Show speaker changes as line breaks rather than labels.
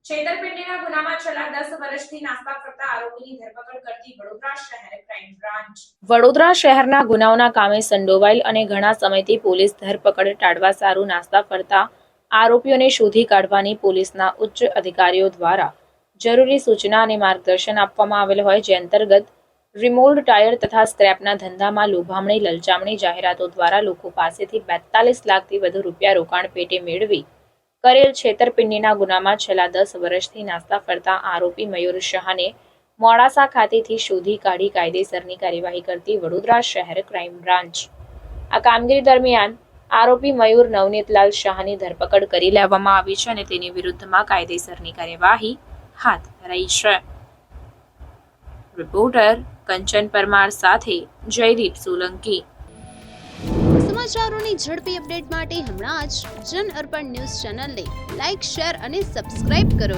છેતરપિંડીના ગુનામાં છેલ્લા 10 વર્ષથી નાસ્તા ફરતા આરોપીની ધરપકડ કરતી વડોદરા શહેર ક્રાઇમ બ્રાન્ચ. વડોદરા શહેરના ગુનાઓના કામે સંડોવાયેલ અને ઘણા સમયથી પોલીસ ધરપકડ ટાળવા સારું નાસ્તા ફરતા આરોપીઓને શોધી કાઢવાની પોલીસના ઉચ્ચ અધિકારીઓ દ્વારા જરૂરી સૂચના અને માર્ગદર્શન આપવામાં આવેલ હોય, જે અંતર્ગત રિમોલ્ડ ટાયર તથા સ્ક્રેપના ધંધામાં લોભામણી લલચામણી જાહેરાતો દ્વારા લોકો પાસેથી 42 લાખથી વધુ રૂપિયા રોકાણ પેટે મેળવી કરેલ છેતરપિંડીના ગુનામાં છેલ્લા 10 વર્ષથી નાસ્તા ફરતા આરોપી મયુર શાહને મોડાસા ખાતેથી શોધી કાઢી કાયદેસરની કાર્યવાહી કરતી વડોદરા શહેર ક્રાઇમ બ્રાન્ચ. આ કામગીરી દરમિયાન આરોપી મયુર નવનીતલાલ શાહની ધરપકડ કરી લેવામાં આવી છે અને તેની વિરુદ્ધમાં કાયદેસરની કાર્યવાહી હાથ ધરાઈ છે. રિપોર્ટર કંચન પરમાર સાથે જયદીપ સોલંકી.
સમાચારોની ઝડપી અપડેટ માટે હમણાં જ જન અર્પણ ન્યૂઝ ચેનલને લાઇક, શેર અને સબસ્ક્રાઇબ કરો.